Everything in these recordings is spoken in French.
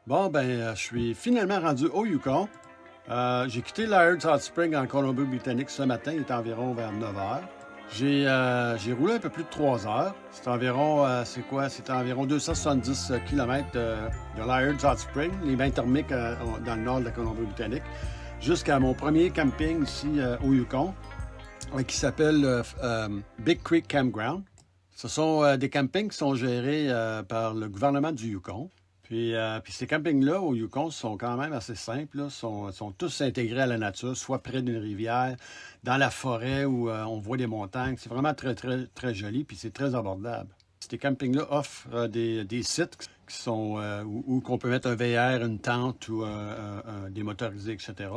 Bon, je suis finalement rendu au Yukon. J'ai quitté Laird's Hot Spring en Colombie-Britannique ce matin. Il est environ vers 9 heures. J'ai roulé un peu plus de 3 heures. C'est environ, C'était environ 270 km de Laird's Hot Spring, les bains thermiques dans le nord de la Colombie-Britannique, jusqu'à mon premier camping ici au Yukon, qui s'appelle Big Creek Campground. Ce sont des campings qui sont gérés par le gouvernement du Yukon. Puis ces campings-là au Yukon sont quand même assez simples, là. Sont tous intégrés à la nature, soit près d'une rivière, dans la forêt où on voit des montagnes. C'est vraiment très, très, très joli, puis c'est très abordable. Ces campings-là offrent des sites qui sont où qu'on peut mettre un VR, une tente ou des motorisés, etc.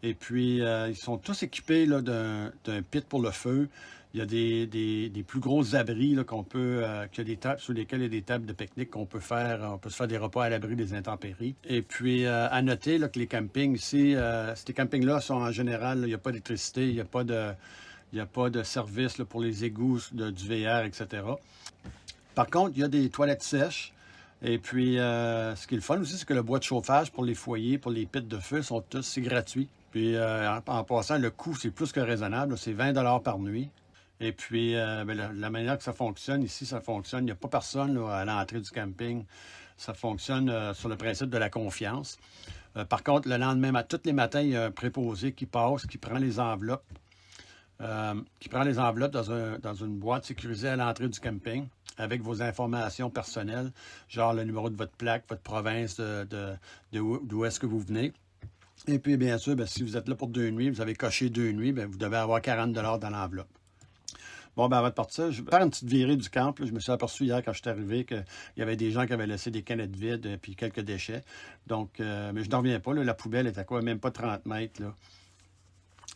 Et puis, ils sont tous équipés là, d'un pit pour le feu. Il y a des plus gros abris là, qu'il y a des tables sur lesquelles il y a des tables de pique-nique qu'on peut faire. On peut se faire des repas à l'abri des intempéries. Et puis, à noter là, que les campings ici, ces campings-là sont en général, là, il n'y a pas d'électricité, il n'y a pas de service là, pour les égouts du VR, etc. Par contre, il y a des toilettes sèches. Et puis, ce qui est le fun aussi, c'est que le bois de chauffage pour les foyers, pour les pits de feu, c'est gratuit. Puis, en passant, le coût, c'est plus que raisonnable. C'est 20 $ par nuit. Et puis, la manière que ça fonctionne, ici, ça fonctionne. Il n'y a pas personne là, à l'entrée du camping. Ça fonctionne sur le principe de la confiance. Par contre, le lendemain, tous les matins, il y a un préposé qui passe, qui prend les enveloppes. Dans une boîte sécurisée à l'entrée du camping avec vos informations personnelles, genre le numéro de votre plaque, votre province, d'où est-ce que vous venez. Et puis, bien sûr, si vous êtes là pour 2 nuits, vous avez coché 2 nuits, vous devez avoir 40 $ dans l'enveloppe. Bon, avant de partir, je vais faire une petite virée du camp. Là. Je me suis aperçu hier, quand je suis arrivé, qu'il y avait des gens qui avaient laissé des canettes vides et puis quelques déchets. Donc, mais je n'en reviens pas. Là, la poubelle est à quoi? Même pas 30 mètres. Là.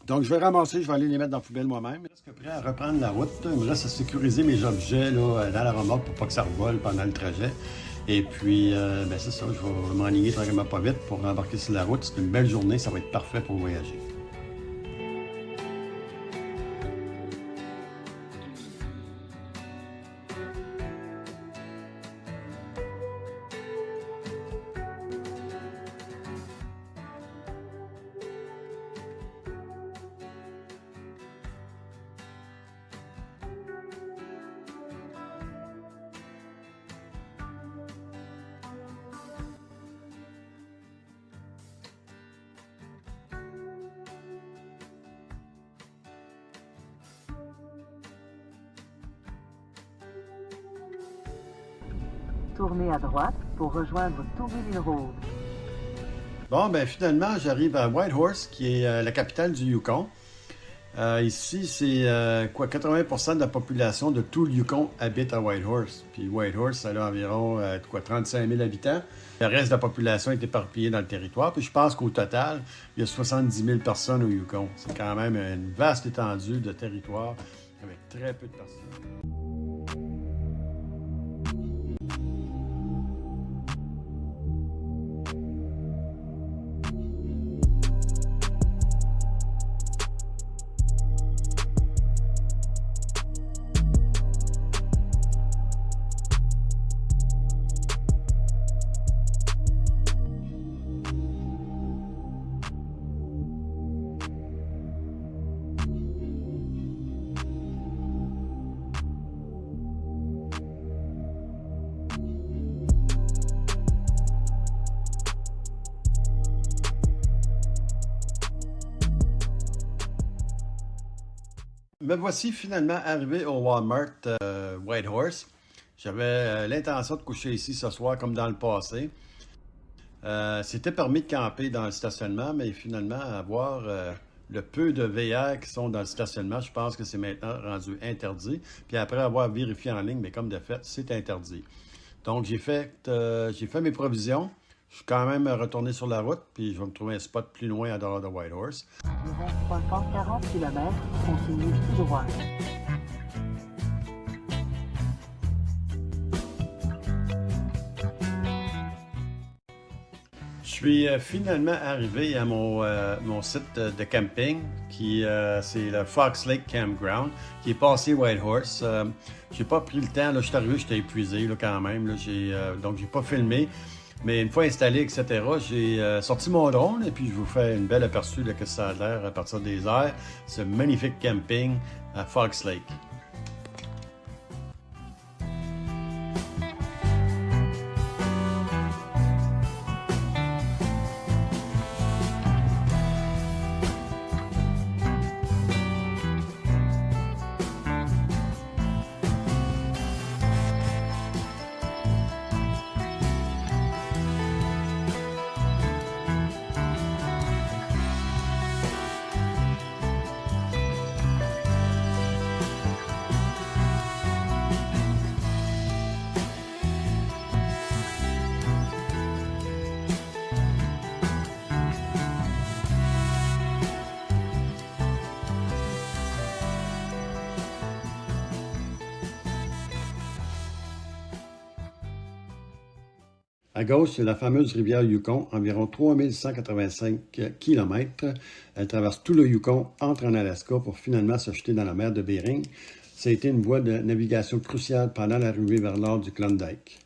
Donc, je vais ramasser, je vais aller les mettre dans la poubelle moi-même. Je suis prêt à reprendre la route. Il me reste à sécuriser mes objets là, dans la remorque pour pas que ça revole pendant le trajet. Et puis, c'est ça, je vais m'enligner tranquillement pas vite pour embarquer sur la route. C'est une belle journée, ça va être parfait pour voyager. Tournez à droite pour rejoindre Tourville Road. Bon, finalement, j'arrive à Whitehorse, qui est la capitale du Yukon. Ici, c'est 80% de la population de tout le Yukon habite à Whitehorse. Puis Whitehorse, ça a environ 35 000 habitants. Le reste de la population est éparpillée dans le territoire. Puis je pense qu'au total, il y a 70 000 personnes au Yukon. C'est quand même une vaste étendue de territoire avec très peu de personnes. Me voici finalement arrivé au Walmart Whitehorse. J'avais l'intention de coucher ici ce soir comme dans le passé. C'était permis de camper dans le stationnement, mais finalement, avoir le peu de VR qui sont dans le stationnement, je pense que c'est maintenant rendu interdit. Puis après avoir vérifié en ligne, mais comme de fait, c'est interdit. Donc, j'ai fait mes provisions. Je suis quand même retourné sur la route, puis je vais me trouver un spot plus loin à dehors de Whitehorse. Nous avons 340 km, continuez tout droit. Je suis finalement arrivé à mon site de camping, c'est le Fox Lake Campground, qui est passé Whitehorse. J'ai pas pris le temps, là, je suis arrivé, j'étais épuisé là, quand même. Là, donc, j'ai pas filmé. Mais une fois installé, etc., j'ai sorti mon drone et puis je vous fais une belle aperçu de ce que ça a l'air à partir des airs. Ce magnifique camping à Fox Lake. À gauche, c'est la fameuse rivière Yukon, environ 3185 km. Elle traverse tout le Yukon, entre en Alaska pour finalement se jeter dans la mer de Bering. Ça a été une voie de navigation cruciale pendant l'arrivée vers nord du Klondike.